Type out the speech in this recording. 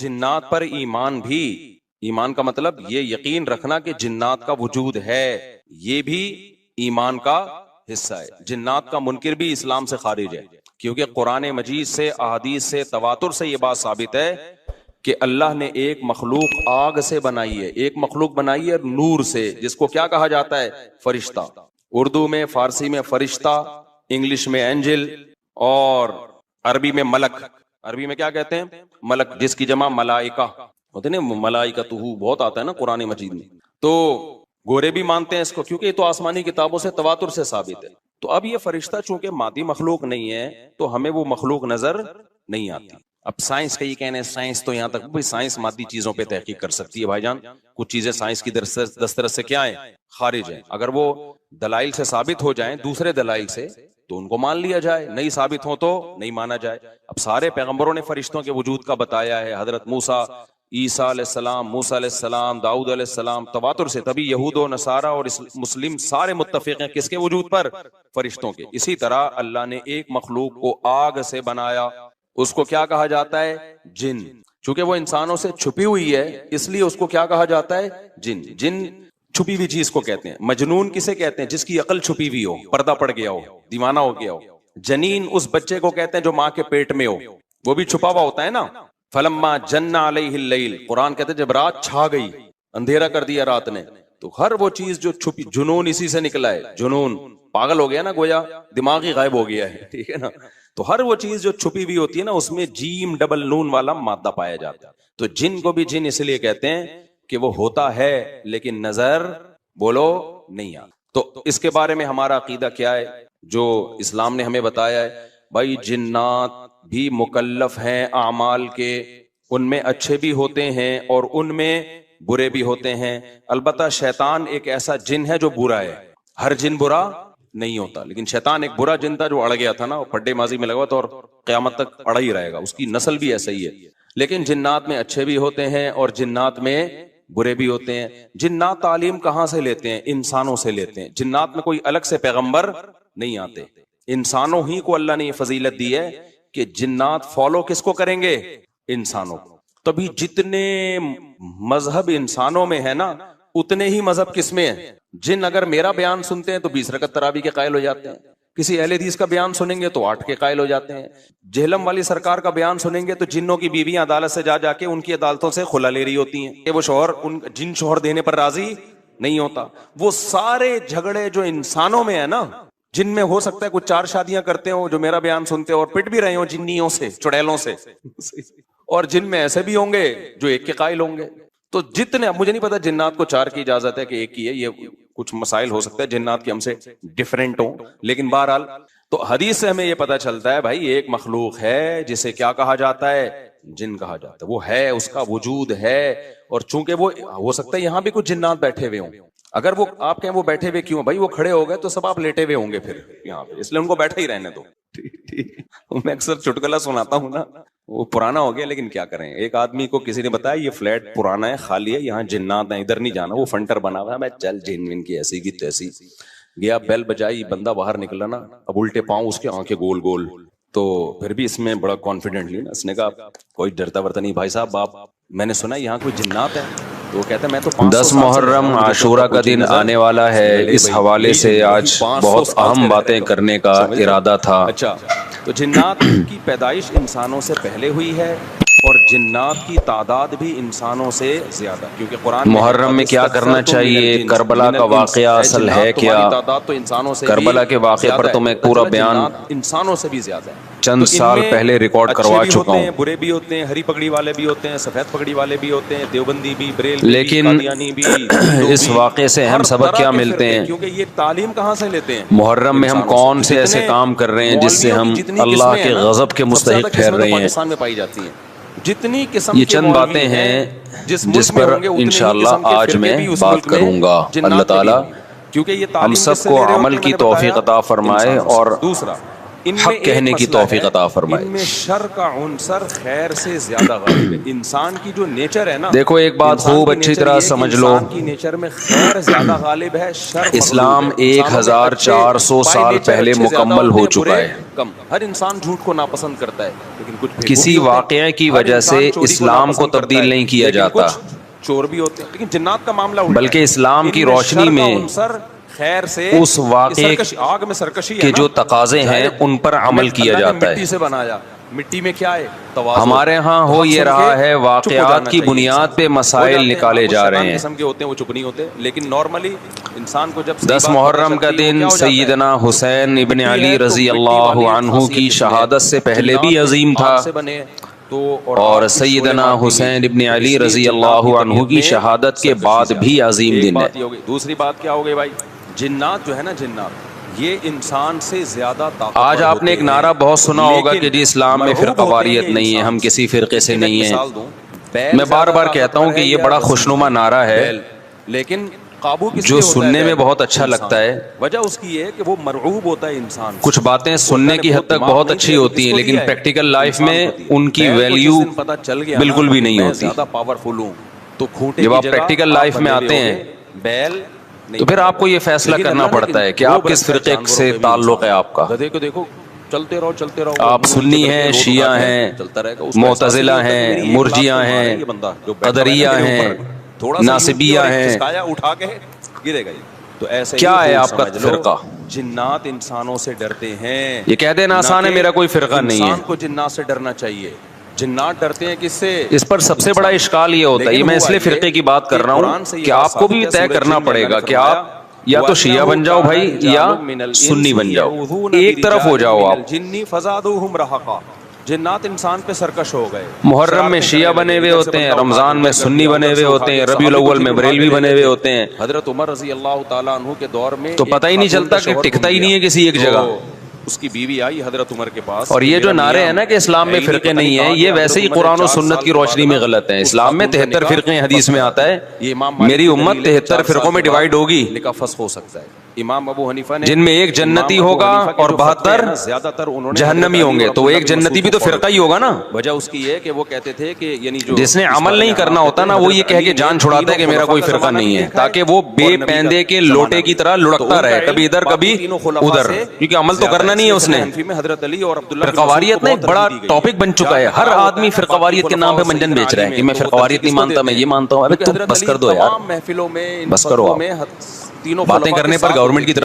جنات پر ایمان بھی، ایمان کا مطلب یہ یقین رکھنا کہ جنات کا وجود ہے، یہ بھی ایمان کا حصہ ہے۔ جنات کا منکر بھی اسلام سے خارج ہے، کیونکہ قرآن مجید سے، احادیث سے، تواتر سے یہ بات ثابت ہے کہ اللہ نے ایک مخلوق آگ سے بنائی ہے، ایک مخلوق بنائی ہے نور سے، جس کو کیا کہا جاتا ہے؟ فرشتہ۔ اردو میں، فارسی میں فرشتہ، انگلش میں اینجل، اور عربی میں ملک۔ عربی میں کیا کہتے ہیں؟ ملک، جس کی جمع ملائکہ ہوتے ہیں نا، ملائکتہ بہت آتا ہے نا قرآن مجید میں۔ تو گورے بھی مانتے ہیں اس کو، کیونکہ یہ تو آسمانی کتابوں سے، تواتر سے ثابت ہے۔ تو اب یہ فرشتہ چونکہ مادی مخلوق نہیں ہے تو ہمیں وہ مخلوق نظر نہیں آتی۔ اب سائنس کا یہ کہنا ہے، سائنس تو یہاں تک بھائی سائنس مادی چیزوں پہ تحقیق کر سکتی ہے بھائی جان، کچھ چیزیں سائنس کی دسترس سے کیا ہیں؟ خارج ہیں۔ اگر وہ دلائل سے ثابت ہو جائیں، دوسرے دلائل سے، تو ان کو مان لیا جائے، نہیں ثابت ہو تو نہیں مانا جائے۔ اب سارے پیغمبروں نے فرشتوں کے وجود کا بتایا ہے، حضرت موسیٰ، عیسیٰ علیہ السلام، موسیٰ علیہ السلام، داؤد علیہ السلام، تواتر سے، تبھی یہود و نصارہ اور مسلم سارے متفق ہیں کس کے وجود پر؟ فرشتوں کے۔ اسی طرح اللہ نے ایک مخلوق کو آگ سے بنایا، اس کو کیا کہا جاتا ہے؟ جن۔ چونکہ وہ انسانوں سے چھپی ہوئی ہے اس لیے اس کو کیا کہا جاتا ہے؟ جن۔ جن چھپی ہوئی چیز کو کہتے ہیں۔ مجنون کسے کہتے ہیں؟ جس کی عقل چھپی ہوئی ہو، پردہ پڑ گیا ہو، دیوانہ ہو گیا ہو۔ جنین اس بچے کو کہتے ہیں جو ماں کے پیٹ میں ہو، وہ بھی چھپا ہوا ہوتا ہے نا۔ فلما جن علیہ اللیل، قرآن کہتے ہیں جب رات چھا گئی، اندھیرا کر دیا رات نے، تو ہر وہ چیز جو چھپی، جنون اسی سے نکلا ہے۔ جنون پاگل ہو گیا نا، گویا دماغ ہی غائب ہو گیا ہے، ٹھیک ہے نا۔ تو ہر وہ چیز جو چھپی ہوئی ہوتی ہے نا، اس میں جیم ڈبل نون والا مادہ پایا جاتا ہے۔ تو جن کو بھی جن اس لیے کہتے ہیں کہ وہ ہوتا ہے لیکن نظر، بولو، نہیں آتا۔ تو اس کے بارے میں ہمارا عقیدہ کیا ہے جو اسلام نے ہمیں بتایا ہے؟ بھائی جنات بھی مکلف ہیں اعمال کے، ان میں اچھے بھی ہوتے ہیں اور ان میں برے بھی ہوتے ہیں۔ البتہ شیطان ایک ایسا جن ہے جو برا ہے، ہر جن برا نہیں ہوتا، لیکن شیطان ایک برا جن تھا جو اڑ گیا تھا نا، پھڈے ماضی میں لگا ہوا تھا اور قیامت تک اڑا ہی رہے گا، اس کی نسل بھی ایسا ہی ہے۔ لیکن جنات میں اچھے بھی ہوتے ہیں اور جنات میں برے بھی ہوتے ہیں۔ جنات تعلیم کہاں سے لیتے ہیں؟ انسانوں سے لیتے ہیں۔ جنات میں کوئی الگ سے پیغمبر نہیں آتے، انسانوں ہی کو اللہ نے یہ فضیلت دی ہے کہ جنات فالو کس کو کریں گے؟ انسانوں کو۔ تبھی جتنے مذہب انسانوں میں ہے نا، اتنے ہی مذہب کس میں ہیں؟ جن اگر میرا بیان سنتے ہیں تو 20 رکعت تراویح کے قائل ہو جاتے ہیں، کسی اہل حدیث کا بیان سنیں گے تو 8 کے قائل ہو جاتے ہیں، جہلم والی سرکار کا بیان سنیں گے تو جنوں کی بیویاں عدالت سے جا کے ان کی عدالتوں سے خلا لے رہی ہوتی ہیں کہ وہ شوہر جن شوہر دینے پر راضی نہیں ہوتا۔ وہ سارے جھگڑے جو انسانوں میں ہے نا، جن میں ہو سکتا ہے کچھ 4 شادیاں کرتے ہوں جو میرا بیان سنتے اور پٹ بھی رہے ہوں جنیوں سے، چڑیلوں سے، اور جن میں ایسے بھی ہوں گے جو 1 کے قائل ہوں گے۔ تو جتنے، اب مجھے نہیں پتا جنات کو 4 کی اجازت ہے کہ 1 کی ہے، یہ کچھ مسائل ہو سکتا ہے جنات کی ہم سے ڈیفرنٹ ہوں، لیکن بہرحال تو حدیث سے ہمیں یہ پتا چلتا ہے بھائی ایک مخلوق ہے جسے کیا کہا جاتا ہے؟ جن کہا جاتا ہے۔ وہ ہے، اس کا وجود ہے، اور چونکہ وہ ہو سکتا ہے یہاں بھی کچھ جنات بیٹھے ہوئے ہوں۔ اگر وہ آپ کہیں وہ بیٹھے ہوئے کیوں؟ بھائی وہ کھڑے ہو گئے تو سب آپ لیٹے ہوئے ہوں گے پھر یہاں پہ، اس لیے ان کو بیٹھے ہی رہنے دو۔ میں اکثر چٹکلا سناتا ہوں نا، وہ پرانا ہو گیا لیکن کیا کریں۔ ایک آدمی کو کسی نے بتایا یہ فلیٹ پرانا ہے، خالی ہے، یہاں جنات ہیں، ادھر نہیں جانا، وہ فنٹر بنا ہوا ہے۔ میں چل جن ان کی ایسی کی تیسی گیا، بیل بجائی، بندہ باہر نکلا نا، اب الٹے پاؤں اس کے آنکھیں گول گول، تو پھر بھی اس میں بڑا کانفیڈنٹلی نا اس نے کہا کوئی ڈرتا ورتا نہیں، بھائی صاحب آپ، میں نے سنا یہاں کوئی جنات ہے؟ تو وہ کہتا ہے میں تو 10 محرم عاشورہ کا دن آنے والا ہے، اس حوالے سے آج بہت اہم باتیں کرنے کا ارادہ تھا۔ اچھا، تو جنات کی پیدائش انسانوں سے پہلے ہوئی ہے اور جنات کی تعداد بھی انسانوں سے زیادہ، کیونکہ قرآن محرم میں کیا کرنا چاہیے؟ کربلا کا واقعہ اصل ہے کیا؟ تعداد تو انسانوں سے کربلا کے واقعے پر تو میں پورا بیان انسانوں سے بھی زیادہ ہے، چند سال پہلے ریکارڈ کروا چکا ہوں، برے بھی ہوتے ہیں، ہری پگڑی والے بھی ہوتے ہیں، سفید پگڑی والے بھی ہوتے ہیں، دیوبندی بھی، بریلوی بھی، لیکن قادیانی بھی، اس واقعے سے اہم سبق کیا ملتے ہیں؟ کیونکہ یہ تعلیم کہاں سے لیتے ہیں؟ محرم میں ہم کون سے ایسے کام کر رہے ہیں جس سے ہم اللہ کے غضب کے مستحق ٹھہر رہے ہیں؟ پاکستان میں پائی جاتی ہیں جتنی قسم یہ چند باتیں ہیں جس پر انشاءاللہ آج میں بات کروں گا۔ اللہ تعالیٰ کیونکہ یہ ہم سب کو عمل کی توفیق عطا فرمائے اور دوسرا حق کہنے کی توفیق عطا فرمائے۔ ان میں شر کا عنصر خیر سے زیادہ غالب ہے۔ انسان کی جو نیچر ہے نا، دیکھو ایک بات خوب اچھی طرح سمجھ لو، انسان کی نیچر میں خیر زیادہ غالب ہے، شر اسلام 1400 سال پہلے مکمل ہو چکا ہے۔ کم، ہر انسان جھوٹ کو ناپسند کرتا ہے، لیکن کچھ کسی واقعے کی وجہ سے اسلام کو تبدیل نہیں کیا جاتا، چور بھی ہوتے ہیں، لیکن جنات کا معاملہ الٹا ہے۔ بلکہ اسلام کی روشنی میں خیر سے اس واقعے آگ میں سرکشی کے جو تقاضے ہیں ان پر عمل کیا جاتا ہے۔ مٹی سے بنایا، مٹی میں کیا ہے؟ تواضع۔ ہمارے ہاں ہو یہ رہا ہے واقعات کی بنیاد پہ مسائل نکالے جا رہے ہیں۔ قسم کے ہوتے ہیں وہ چپ نہیں ہوتے، لیکن نارملی انسان کو جب 10 محرم کا دن سیدنا حسین ابن علی رضی اللہ عنہ کی شہادت سے پہلے بھی عظیم تھا، اور سیدنا حسین ابن علی رضی اللہ عنہ کی شہادت کے بعد بھی عظیم دن ہے۔ دوسری بات کیا ہو گئی بھائی؟ جنات جو ہے نا، جنات یہ انسان سے زیادہ طاقتور آج آپ نے ایک نعرہ بہت سنا ہوگا کہ جی اسلام میں فرقہ واریت نہیں ہے، ہم کسی فرقے سے نہیں ہیں۔ میں بار بار کہتا ہوں کہ یہ بڑا خوشنما نعرہ ہے، لیکن قابو جو سننے میں بہت اچھا لگتا ہے۔ وجہ اس کی یہ ہے کہ وہ مرعوب ہوتا ہے انسان۔ کچھ باتیں سننے کی حد تک بہت اچھی ہوتی ہیں، لیکن پریکٹیکل لائف میں ان کی ویلیو بالکل بھی نہیں ہوتی۔ زیادہ پاورفل ہوں تو کھوٹے جب آپ پریکٹیکل لائف میں آتے ہیں بیل، تو پھر آپ کو یہ فیصلہ کرنا پڑتا ہے کہ آپ کس فرقے سے تعلق ہے آپ کا۔ گدھے کو دیکھو، چلتے رہو چلتے رہو، آپ سنی ہیں، شیعہ ہیں، معتزلہ ہیں، مرجیہ ہیں، قدریہ ہیں، ناصبیہ ہیں، اٹھا کے گرے گئے۔ تو ایسے کیا ہے آپ کا فرقہ؟ جنات انسانوں سے ڈرتے ہیں۔ یہ کہہ دینا آسان ہے میرا کوئی فرقہ نہیں ہے۔ انسان کو جنات سے ڈرنا چاہیے۔ جنات ڈرتے ہیں کس سے؟ اس پر سب سے بڑا اشکال یہ ہوتا ہے، یہ میں اس لیے فرقے کی بات کر رہا ہوں کہ آپ کو بھی طے کرنا پڑے گا کہ آپ یا تو شیعہ بن جاؤ بھائی یا سنی بن جاؤ، ایک طرف ہو جاؤ آپ۔ جنی فزادوہم رہقا، جنات انسان پہ سرکش ہو گئے۔ محرم میں شیعہ بنے ہوئے ہوتے ہیں، رمضان میں سنی بنے ہوئے ہوتے ہیں، ربیع الاول میں بریلوی بنے ہوئے ہوتے ہیں۔ حضرت عمر رضی اللہ تعالیٰ عنہ کے دور میں تو پتہ ہی نہیں چلتا کہ ٹکتا ہی نہیں ہے کسی ایک جگہ۔ اس کی بیوی آئی حضرت عمر کے پاس، اور یہ جو نعرے ہیں نا کہ اسلام میں فرقے نہیں ہیں، یہ ویسے ہی قرآن و سنت کی روشنی میں غلط ہیں۔ اسلام میں 73 فرقے ہیں، حدیث میں آتا ہے میری امت 73 فرقوں میں ڈیوائیڈ ہوگی، نکاح فسخ ہو سکتا ہے۔ امام ابو حنیفہ نے، جن میں ایک جنتی ہوگا اور 72 زیادہ تر انہوں نے جہنمی ہوں گے، تو ایک جنتی بھی تو فرقہ ہی ہوگا نا۔ وجہ اس کی یہ کہ وہ کہتے تھے کہ یعنی جو جس نے عمل نہیں کرنا ہوتا نا، وہ یہ کہہ کے جان چھڑاتا ہے کہ میرا کوئی فرقہ نہیں ہے، تاکہ وہ بے پیندے کے لوٹے کی طرح لڑکتا رہے، کبھی ادھر کبھی ادھر، کیونکہ عمل تو کرنا نہیں ہے اس نے۔ حضرت علی اور عبداللہ فرقہ واریت نا ایک بڑا ٹاپک بن چکا ہے، ہر آدمی فرقہ واریت کے نام پہ منجن بیچ رہا ہے کہ میں فرقہ واریت نہیں مانتا، میں یہ مانتا ہوں۔ ابے تم بس کر دو یار، محفلوں میں، بس کرو آپ، باتیں کرنے پر گورنمنٹ کی طرف